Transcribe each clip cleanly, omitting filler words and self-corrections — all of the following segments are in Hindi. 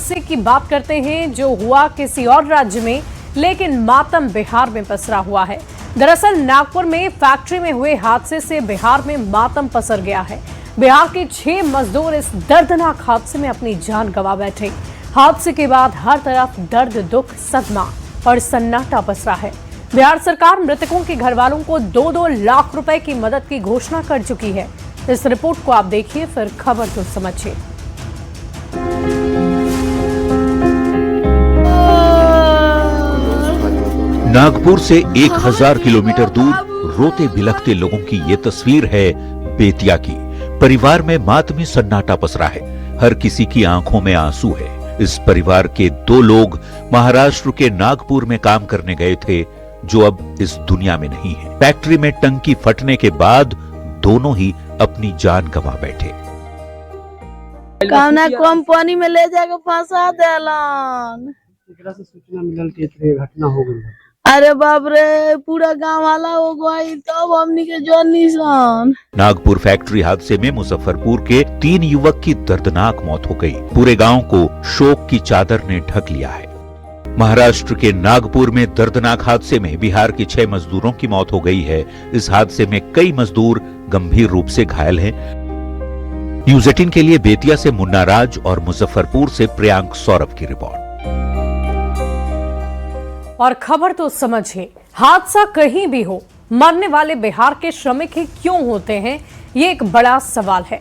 हादसे की बात करते हैं जो हुआ किसी और राज्य में, लेकिन मातम बिहार में पसरा हुआ है। दरअसल नागपुर में फैक्ट्री में हुए हादसे से बिहार में मातम पसर गया है। बिहार के 6 मजदूर इस दर्दनाक हादसे में अपनी जान गंवा बैठे। हादसे के बाद हर तरफ दर्द, दुख, सदमा और सन्नाटा पसरा है। बिहार सरकार मृतकों के घर वालों को 2-2 लाख रुपए की मदद की घोषणा कर चुकी है। इस रिपोर्ट को आप देखिए, फिर खबर तो समझिए। नागपुर से 1000 किलोमीटर दूर रोते बिलखते लोगों की ये तस्वीर है बेतिया की। परिवार में मातमी सन्नाटा पसरा है। हर किसी की आंखों में आंसू है। इस परिवार के 2 लोग महाराष्ट्र के नागपुर में काम करने गए थे, जो अब इस दुनिया में नहीं है। फैक्ट्री में टंकी फटने के बाद दोनों ही अपनी जान गंवा बैठे। कौना कंपनी में ले जाके फंसा देलन। एकरा से सूचना मिलल कि इतने घटना हो गई। अरे बाप रे, पूरा गांव वाला हो गई, तब हमनी के जो निशान। नागपुर फैक्ट्री हादसे में मुजफ्फरपुर के 3 युवक की दर्दनाक मौत हो गई। पूरे गांव को शोक की चादर ने ढक लिया है। महाराष्ट्र के नागपुर में दर्दनाक हादसे में बिहार के 6 मजदूरों की मौत हो गई है। इस हादसे में कई मजदूर गंभीर रूप से घायल हैं। न्यूज 18 के लिए बेतिया से मुन्ना राज और मुजफ्फरपुर से प्रियांक सौरभ की रिपोर्ट। और खबर तो समझिए, हादसा कहीं भी हो, मरने वाले बिहार के श्रमिक ही क्यों होते हैं, ये एक बड़ा सवाल है।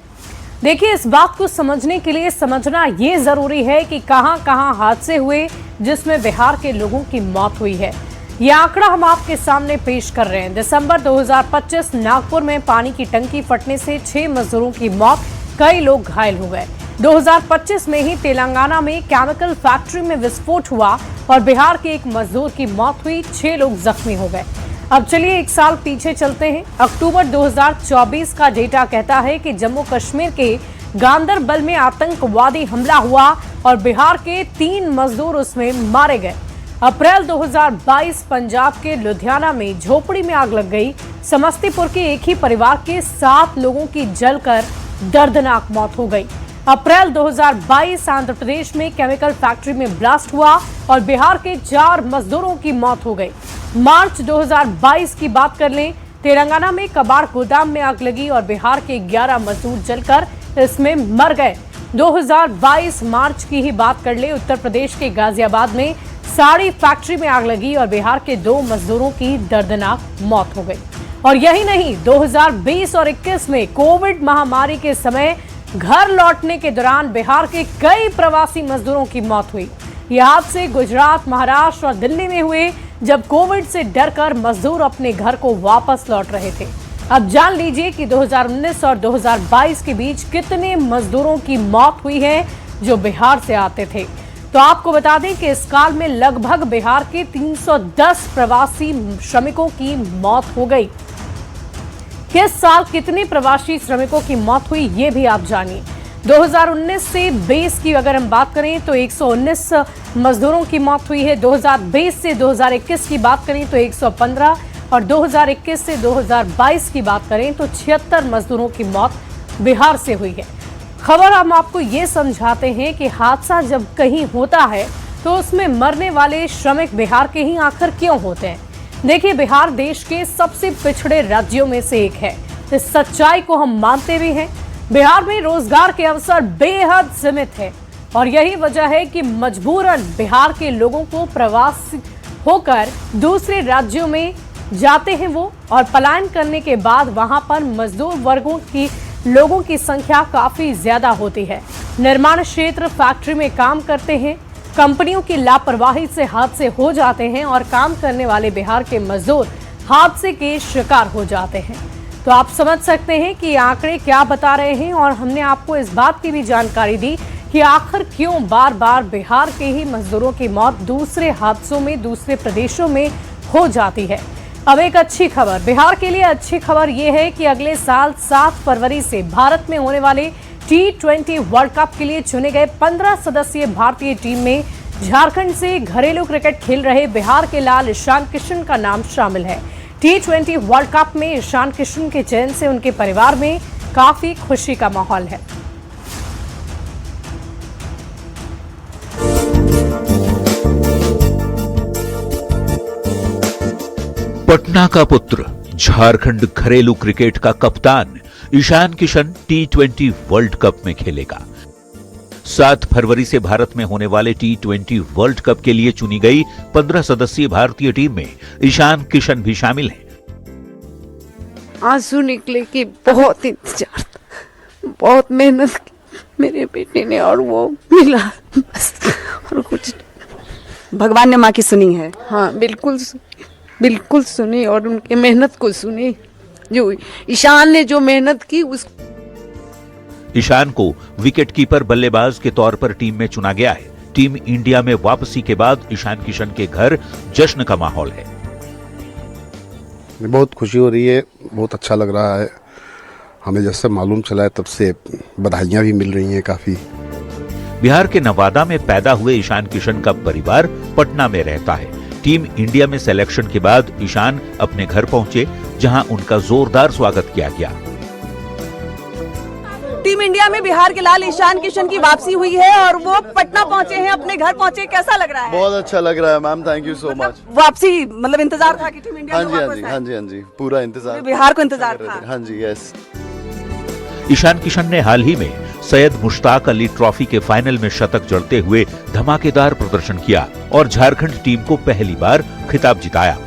देखिए, इस बात को समझने के लिए समझना ये जरूरी है कि कहां कहां हादसे हुए जिसमें बिहार के लोगों की मौत हुई है। ये आंकड़ा हम आपके सामने पेश कर रहे हैं। दिसंबर 2025 नागपुर में पानी की टंकी फटने से 6 मजदूरों की मौत, कई लोग घायल हो गए। 2025 में ही तेलंगाना में केमिकल फैक्ट्री में विस्फोट हुआ और बिहार के 1 मजदूर की मौत हुई, 6 लोग जख्मी हो गए। अब चलिए 1 साल पीछे चलते हैं। अक्टूबर 2024 का डेटा कहता है कि जम्मू कश्मीर के गांदरबल में आतंकवादी हमला हुआ और बिहार के 3 मजदूर उसमें मारे गए। अप्रैल 2022 पंजाब के लुधियाना में झोपड़ी में आग लग गई। समस्तीपुर के एक ही परिवार के 7 लोगों की जलकर दर्दनाक मौत हो गई। अप्रैल 2022 आंध्र प्रदेश में केमिकल फैक्ट्री में ब्लास्ट हुआ और बिहार के 4 मजदूरों की मौत हो गई। मार्च 2022 की बात कर लें, तेलंगाना में कबाड़ गोदाम में आग लगी और बिहार के 11 मजदूर जलकर इसमें मर गए। 2022 मार्च की ही बात कर ले, उत्तर प्रदेश के गाजियाबाद में साड़ी फैक्ट्री में आग लगी और बिहार के 2 मजदूरों की दर्दनाक मौत हो गई। और यही नहीं, 2020 और 21 में कोविड महामारी के समय घर लौटने के दौरान बिहार के कई प्रवासी मजदूरों की मौत हुई। ये हादसे गुजरात, महाराष्ट्र और दिल्ली में हुए, जब कोविड से डरकर मजदूर अपने घर को वापस लौट रहे थे। अब जान लीजिए कि 2019 और 2022 के बीच कितने मजदूरों की मौत हुई है जो बिहार से आते थे। तो आपको बता दें कि इस काल में लगभग बिहार के 310 प्रवासी श्रमिकों की मौत हो गई। किस साल कितने प्रवासी श्रमिकों की मौत हुई, ये भी आप जानिए। 2019 से 20 की अगर हम बात करें तो 119 मजदूरों की मौत हुई है। 2020 से 2021 की बात करें तो 115 और 2021 से 2022 की बात करें तो 76 मजदूरों की मौत बिहार से हुई है। खबर हम आपको ये समझाते हैं कि हादसा जब कहीं होता है तो उसमें मरने वाले श्रमिक बिहार के ही आखिर क्यों होते हैं। देखिए, बिहार देश के सबसे पिछड़े राज्यों में से एक है। इस सच्चाई को हम मानते भी हैं। बिहार में रोजगार के अवसर बेहद सीमित है और यही वजह है कि मजबूरन बिहार के लोगों को प्रवास होकर दूसरे राज्यों में जाते हैं वो, और पलायन करने के बाद वहां पर मजदूर वर्गों की लोगों की संख्या काफी ज्यादा होती है। निर्माण क्षेत्र, फैक्ट्री में काम करते हैं। कंपनियों की लापरवाही से हादसे हो जाते हैं और काम करने वाले बिहार के मजदूर हादसे के शिकार हो जाते हैं। तो आप समझ सकते हैं कि आंकड़े क्या बता रहे हैं, और हमने आपको इस बात की भी जानकारी दी कि आखिर क्यों बार बार बिहार के ही मजदूरों की मौत दूसरे हादसों में, दूसरे प्रदेशों में हो जाती है। अब एक अच्छी खबर, बिहार के लिए अच्छी खबर यह है कि अगले साल 7 फरवरी से भारत में होने वाले T20 वर्ल्ड कप के लिए चुने गए 15 सदस्यीय भारतीय टीम में झारखंड से घरेलू क्रिकेट खेल रहे बिहार के लाल ईशान किशन का नाम शामिल है। T20 वर्ल्ड कप में ईशान किशन के चयन से उनके परिवार में काफी खुशी का माहौल है। पटना का पुत्र, झारखंड घरेलू क्रिकेट का कप्तान Ishan Kishan T20 world cup में खेलेगा। 7 फरवरी से भारत में होने वाले T20 वर्ल्ड कप के लिए चुनी गई 15 सदस्यीय भारतीय टीम में ईशान किशन भी शामिल हैं। आंसू निकले कि बहुत इंतजार था, बहुत मेहनत की मेरे बेटे ने और वो मिला बस, और कुछ भगवान ने माँ की सुनी है। हाँ बिल्कुल सुनी और उनके मेहनत को सुनी। जो ईशान ने जो मेहनत की उस ईशान को विकेटकीपर बल्लेबाज के तौर पर टीम में चुना गया है। टीम इंडिया में वापसी के बाद ईशान किशन के घर जश्न का माहौल है। बहुत खुशी हो रही है, बहुत अच्छा लग रहा है। हमें जब से मालूम चला है तब से बधाइयां भी मिल रही हैं काफी। बिहार के नवादा में पैदा हुए ईशान किशन का परिवार पटना में रहता है। टीम इंडिया में सिलेक्शन के बाद ईशान अपने घर पहुंचे, जहां उनका जोरदार स्वागत किया गया। टीम इंडिया में बिहार के लाल ईशान किशन की वापसी हुई है और वो पटना पहुंचे हैं, अपने घर पहुंचे। कैसा लग रहा है? बहुत अच्छा लग रहा है ma'am, thank you so much. वापसी मतलब इंतजार था कि टीम इंडिया में वापस आए? हाँ जी, पूरा इंतजार, बिहार को इंतजार था। हाँ जी, यस। ईशान किशन ने हाल ही में सैयद मुश्ताक अली ट्रॉफी के फाइनल में शतक जड़ते हुए धमाकेदार प्रदर्शन किया और झारखंड टीम को पहली बार खिताब जिताया।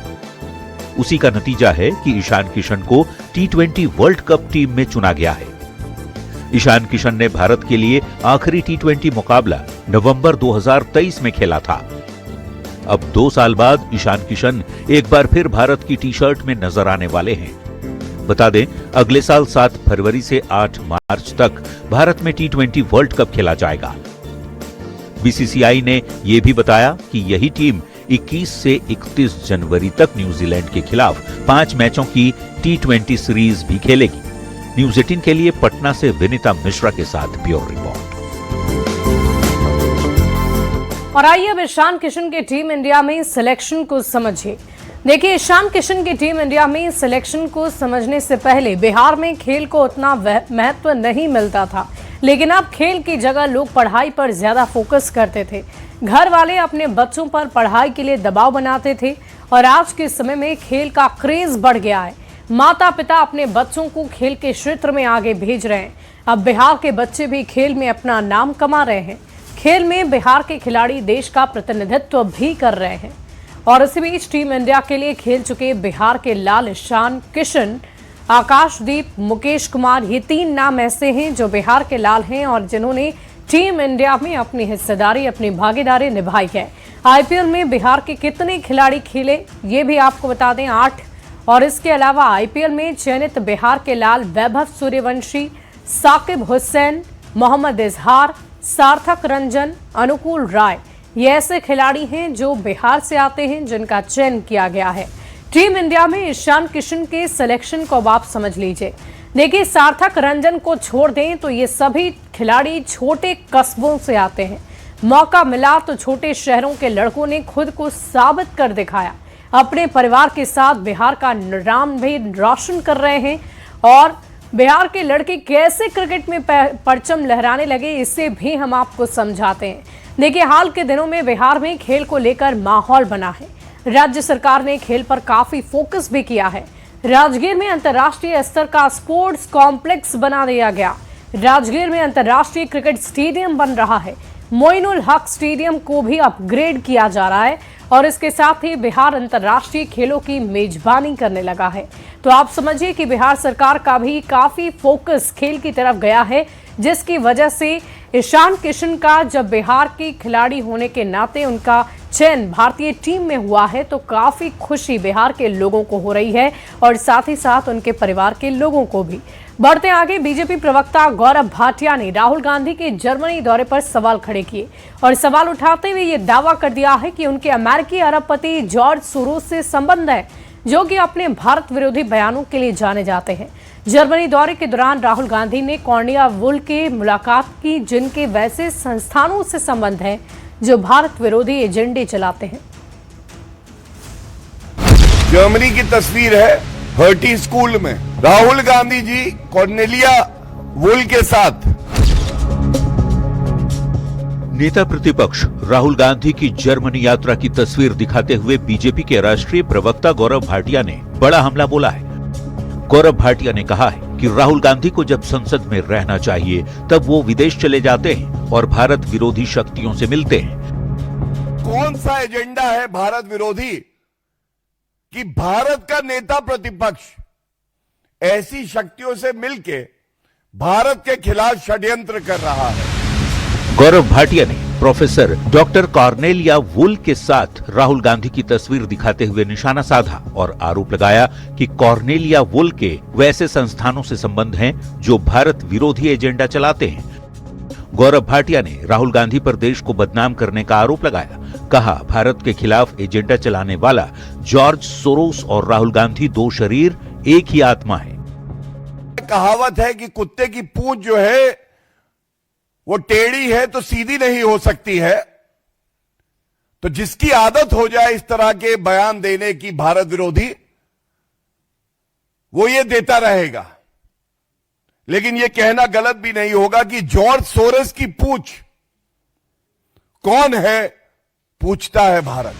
उसी का नतीजा है कि ईशान किशन को T20 वर्ल्ड कप टीम में चुना गया है। ईशान किशन ने भारत के लिए आखिरी T20 मुकाबला नवंबर 2023 में खेला था। अब 2 साल बाद ईशान किशन एक बार फिर भारत की टी-शर्ट में नजर आने वाले हैं। बता दें, अगले साल 7 फरवरी से 8 मार्च तक भारत में T20 वर्ल्ड कप खेला जाएगा। बीसीसीआई ने यह भी बताया कि यही टीम 21 से 31 जनवरी तक न्यूजीलैंड के खिलाफ 5 मैचों की T20 सीरीज भी खेलेगी। न्यूज 18 के लिए पटना से विनीता मिश्रा के साथ ब्यूरो रिपोर्ट। और आइए अब ईशान किशन के टीम इंडिया में सिलेक्शन को समझिए। देखिए, ईशान किशन की टीम इंडिया में सिलेक्शन को समझने से पहले बिहार में खेल को उतना महत्व नहीं मिलता था, लेकिन अब खेल की जगह लोग पढ़ाई पर ज्यादा फोकस करते थे। घर वाले अपने बच्चों पर पढ़ाई के लिए दबाव बनाते थे और आज के समय में खेल का क्रेज बढ़ गया है। माता पिता अपने बच्चों को खेल के क्षेत्र में आगे भेज रहे हैं। अब बिहार के बच्चे भी खेल में अपना नाम कमा रहे हैं। खेल में बिहार के खिलाड़ी देश का प्रतिनिधित्व भी कर रहे हैं। और इसी बीच टीम इंडिया के लिए खेल चुके बिहार के लाल ईशान किशन, आकाशदीप, मुकेश कुमार, ये 3 नाम ऐसे हैं जो बिहार के लाल हैं और जिन्होंने टीम इंडिया में अपनी हिस्सेदारी, अपनी भागीदारी निभाई है। आईपीएल में बिहार के कितने खिलाड़ी खेले ये भी आपको बता दें, 8। और इसके अलावा आईपीएल में चयनित बिहार के लाल वैभव सूर्यवंशी, साकिब हुसैन, मोहम्मद इजहार, सार्थक रंजन, अनुकूल राय, ये ऐसे खिलाड़ी हैं जो बिहार से आते हैं, जिनका चयन किया गया है। टीम इंडिया में ईशान किशन के सिलेक्शन को अब आप समझ लीजिए। देखिए, सार्थक रंजन को छोड़ दें तो ये सभी खिलाड़ी छोटे कस्बों से आते हैं। मौका मिला तो छोटे शहरों के लड़कों ने खुद को साबित कर दिखाया। अपने परिवार के साथ बिहार का नाम भी रोशन कर रहे हैं। और बिहार के लड़के कैसे क्रिकेट में परचम लहराने लगे, इससे भी हम आपको समझाते हैं। देखिए, हाल के दिनों में बिहार में खेल को लेकर माहौल बना है। राज्य सरकार ने खेल पर काफी फोकस भी किया है। राजगीर में अंतर्राष्ट्रीय स्तर का स्पोर्ट्स कॉम्प्लेक्स बना दिया गया। राजगीर में अंतर्राष्ट्रीय क्रिकेट स्टेडियम बन रहा है। मोइनुल हक स्टेडियम को भी अपग्रेड किया जा रहा है और इसके साथ ही बिहार अंतर्राष्ट्रीय खेलों की मेजबानी करने लगा है। तो आप समझिए कि बिहार सरकार का भी काफी फोकस खेल की तरफ गया है, जिसकी वजह से ईशान किशन का जब बिहार के खिलाड़ी होने के नाते उनका चयन भारतीय टीम में हुआ है तो काफी खुशी बिहार के लोगों को हो रही है और साथ ही साथ उनके परिवार के लोगों को भी। बढ़ते आगे, बीजेपी प्रवक्ता गौरव भाटिया ने राहुल गांधी के जर्मनी दौरे पर सवाल खड़े किए और सवाल उठाते हुए ये दावा कर दिया है कि उनके अमेरिकी अरबपति जॉर्ज सोरोस से संबंध है, जो कि अपने भारत विरोधी बयानों के लिए जाने जाते हैं। जर्मनी दौरे के दौरान राहुल गांधी ने कॉर्निया वुल के मुलाकात की, जिनके वैसे संस्थानों से संबंध है जो भारत विरोधी एजेंडे चलाते हैं। जर्मनी की तस्वीर है हर्टी स्कूल में, राहुल गांधी जी कॉर्नेलिया वुल के साथ नेता प्रतिपक्ष राहुल गांधी की जर्मनी यात्रा की तस्वीर दिखाते हुए बीजेपी के राष्ट्रीय प्रवक्ता गौरव भाटिया ने बड़ा हमला बोला है। गौरव भाटिया ने कहा है कि राहुल गांधी को जब संसद में रहना चाहिए तब वो विदेश चले जाते हैं और भारत विरोधी शक्तियों से मिलते हैं। कौन सा एजेंडा है भारत विरोधी कि भारत का नेता प्रतिपक्ष ऐसी शक्तियों से मिलके भारत के खिलाफ षड्यंत्र कर रहा है। गौरव भाटिया ने प्रोफेसर डॉक्टर कॉर्नेलिया वुल के साथ राहुल गांधी की तस्वीर दिखाते हुए निशाना साधा और आरोप लगाया कि कॉर्नेलिया वुल के वैसे संस्थानों से संबंध हैं जो भारत विरोधी एजेंडा चलाते हैं। गौरव भाटिया ने राहुल गांधी पर देश को बदनाम करने का आरोप लगाया। कहा, भारत के खिलाफ एजेंडा चलाने वाला जॉर्ज सोरोस और राहुल गांधी दो शरीर एक ही आत्मा है। कहावत है कि कुत्ते की पूंछ जो है वो टेढ़ी है तो सीधी नहीं हो सकती है। तो जिसकी आदत हो जाए इस तरह के बयान देने की भारत विरोधी, वो ये देता रहेगा। लेकिन ये कहना गलत भी नहीं होगा कि जॉर्ज सोरोस की पूंछ कौन है, पूछता है भारत।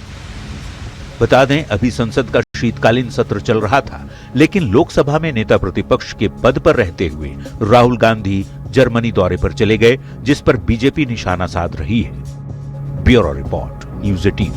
बता दें, अभी संसद का शीतकालीन सत्र चल रहा था, लेकिन लोकसभा में नेता प्रतिपक्ष के पद पर रहते हुए राहुल गांधी जर्मनी दौरे पर चले गए, जिस पर बीजेपी निशाना साध रही है। Bureau report, news 18।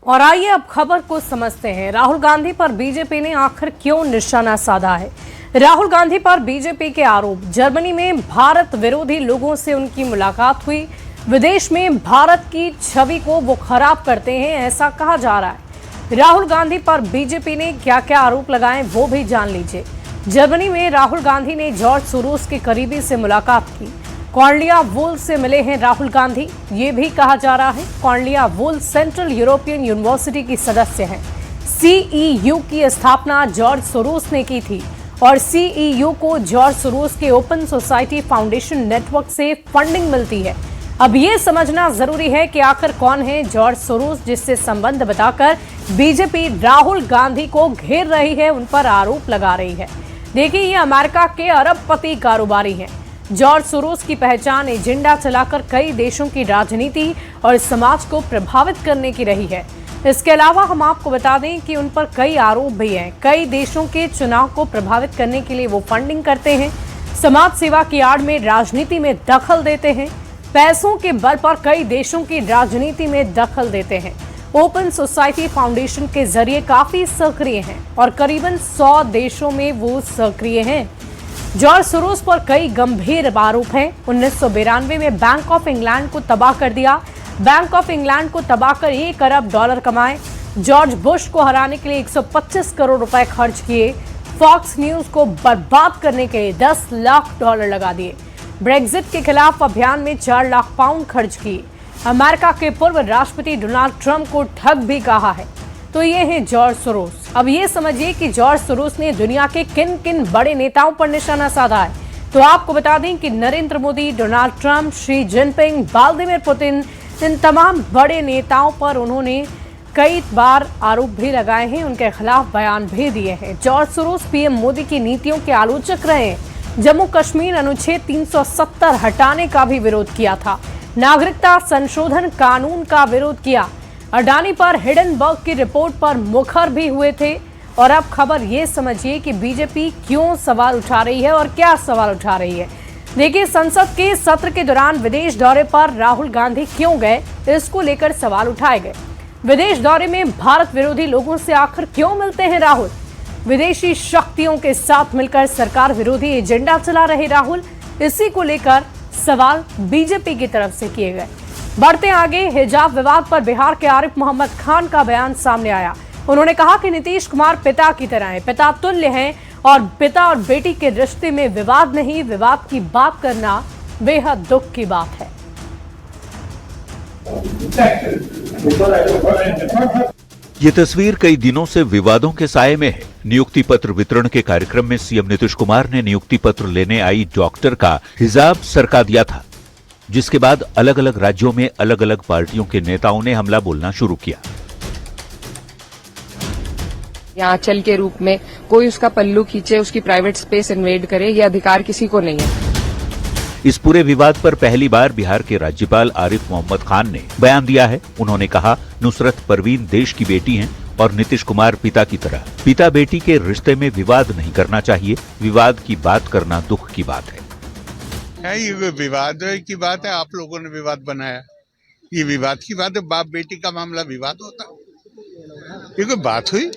और आइए अब खबर को समझते हैं। राहुल गांधी पर बीजेपी ने आखिर क्यों निशाना साधा है? राहुल गांधी पर बीजेपी के आरोप। जर्मनी में भारत विरोधी लोगों से उनकी मुलाकात हुई। विदेश में भारत की छवि को वो खराब करते हैं, ऐसा कहा जा रहा है। राहुल गांधी पर बीजेपी ने क्या क्या आरोप लगाए वो भी जान लीजिए। जर्मनी में राहुल गांधी ने जॉर्ज सोरोस के करीबी से मुलाकात की। कॉर्नेलिया वुल से मिले हैं राहुल गांधी, ये भी कहा जा रहा है। कॉर्नेलिया वुल सेंट्रल यूरोपियन यूनिवर्सिटी की सदस्य हैं। CEU की स्थापना जॉर्ज सोरोस ने की थी और CEU को जॉर्ज सोरोस के ओपन सोसाइटी फाउंडेशन नेटवर्क से फंडिंग मिलती है। अब ये समझना जरूरी है कि आखिर कौन है जॉर्ज सोरोस, जिससे संबंध बताकर बीजेपी राहुल गांधी को घेर रही है, उन पर आरोप लगा रही है। देखिए, ये अमेरिका के अरबपति कारोबारी हैं। जॉर्ज सोरोस की पहचान एजेंडा चलाकर कई देशों की राजनीति और समाज को प्रभावित करने की रही है। इसके अलावा हम आपको बता दें कि उन पर कई आरोप भी हैं। कई देशों के चुनाव को प्रभावित करने के लिए वो फंडिंग करते हैं, समाज सेवा की आड़ में राजनीति में दखल देते हैं, पैसों के बल पर कई देशों की राजनीति में दखल देते हैं। ओपन सोसाइटी फाउंडेशन के जरिए काफी सक्रिय हैं और करीबन 100 देशों में वो सक्रिय हैं। जॉर्ज सोरोस पर कई गंभीर आरोप हैं। 1992 में बैंक ऑफ इंग्लैंड को तबाह कर दिया। बैंक ऑफ इंग्लैंड को तबाह कर $1 अरब कमाए। जॉर्ज बुश को हराने के लिए 125 करोड़ रुपए खर्च किए। फॉक्स न्यूज को बर्बाद करने के लिए $10 लाख लगा दिए। ब्रेक्जिट के खिलाफ अभियान में 4 लाख पाउंड खर्च किए। अमेरिका के पूर्व राष्ट्रपति डोनाल्ड ट्रंप को ठग भी कहा है। तो ये है जॉर्ज सोरोस। अब ये समझिए कि जॉर्ज सोरोस ने दुनिया के किन किन बड़े नेताओं पर निशाना साधा है। तो आपको बता दें कि Narendra Modi, Donald Trump, Xi Jinping, Vladimir Putin, इन तमाम बड़े नेताओं पर उन्होंने कई बार आरोप भी लगाए हैं, उनके खिलाफ बयान भी दिए हैं। जॉर्ज सोरोस पीएम मोदी की नीतियों के आलोचक रहे हैं। जम्मू कश्मीर अनुच्छेद 370 हटाने का भी विरोध किया था। नागरिकता संशोधन कानून का विरोध किया। अडानी पर हिडनबर्ग की रिपोर्ट पर मुखर भी हुए थे। और अब खबर ये समझिए कि बीजेपी क्यों सवाल उठा रही है और क्या सवाल उठा रही है। देखिए, संसद के सत्र के दौरान विदेश दौरे पर राहुल गांधी क्यों गए, इसको लेकर सवाल उठाए गए। विदेश दौरे में भारत विरोधी लोगों से आखिर क्यों मिलते हैं राहुल? विदेशी शक्तियों के साथ मिलकर सरकार विरोधी एजेंडा चला रहे राहुल, इसी को लेकर सवाल बीजेपी की तरफ से किए गए। बढ़ते आगे, हिजाब विवाद पर बिहार के आरिफ मोहम्मद खान का बयान सामने आया। उन्होंने कहा कि नीतीश कुमार पिता की तरह हैं, पिता तुल्य हैं और पिता और बेटी के रिश्ते में विवाद नहीं, विवाद की बात करना बेहद दुख की बात है। ये तस्वीर कई दिनों से विवादों के साये में है। नियुक्ति पत्र वितरण के कार्यक्रम में सीएम नीतीश कुमार ने नियुक्ति पत्र लेने आई डॉक्टर का हिजाब सरका दिया था, जिसके बाद अलग अलग राज्यों में अलग अलग पार्टियों के नेताओं ने हमला बोलना शुरू किया। आंचल के रूप में कोई उसका पल्लू खींचे, उसकी प्राइवेट स्पेस इन्वेड करे, ये अधिकार किसी को नहीं है। इस पूरे विवाद पर पहली बार बिहार के राज्यपाल आरिफ मोहम्मद खान ने बयान दिया है। उन्होंने कहा, नुसरत परवीन देश की बेटी हैं और नीतीश कुमार पिता की तरह। पिता बेटी के रिश्ते में विवाद नहीं करना चाहिए। विवाद की बात करना दुख की बात है। ये विवाद की बात है, आप लोगों ने विवाद बनाया। ये विवाद की बात है, बाप बेटी का मामला विवाद होता। ये कोई बात हुई?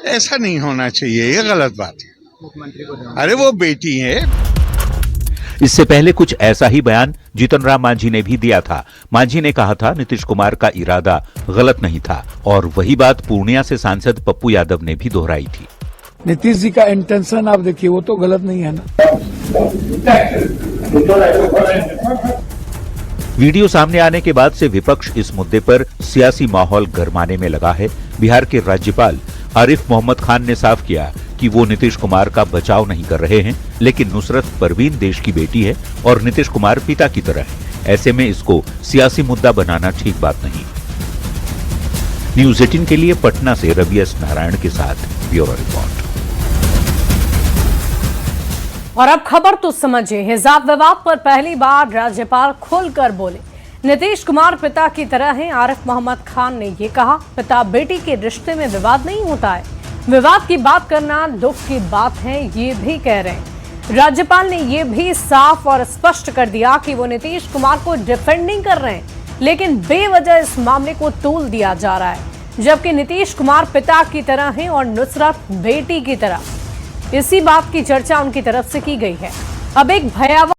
ऐसा नहीं होना चाहिए, ये गलत बात है। अरे वो बेटी है। इससे पहले कुछ ऐसा ही बयान जीतन राम मांझी ने भी दिया था। मांझी ने कहा था, नीतीश कुमार का इरादा गलत नहीं था और वही बात पूर्णिया से सांसद पप्पू यादव ने भी दोहराई थी। नीतीश जी का इंटेंशन आप देखिए, वो तो गलत नहीं है ना। वीडियो सामने आने के बाद से विपक्ष इस मुद्दे पर सियासी माहौल गरमाने में लगा है। बिहार के राज्यपाल आरिफ मोहम्मद खान ने साफ किया कि वो नीतीश कुमार का बचाव नहीं कर रहे हैं, लेकिन नुसरत परवीन देश की बेटी है और नीतीश कुमार पिता की तरह है। ऐसे में इसको सियासी मुद्दा बनाना ठीक बात नहीं। न्यूज़ 18 के लिए पटना से रवि एस नारायण के साथ ब्यूरो रिपोर्ट। और अब खबर तो समझिए। हिजाब विवाद पर पहली बार राज्यपाल खुलकर बोले। नीतीश कुमार पिता की तरह हैं। आरिफ मोहम्मद खान ने ये कहा, पिता बेटी के रिश्ते में विवाद नहीं होता है। विवाद की बात करना दुख की बात है, ये भी कह रहे हैं। राज्यपाल ने ये भी साफ और स्पष्ट कर दिया कि वो नीतीश कुमार को डिफेंडिंग कर रहे हैं, लेकिन बेवजह इस मामले को तूल दिया जा रहा है, जबकि नीतीश कुमार पिता की तरह हैं और नुसरत बेटी की तरह। इसी बात की चर्चा उनकी तरफ से की गई है। अब एक भयावह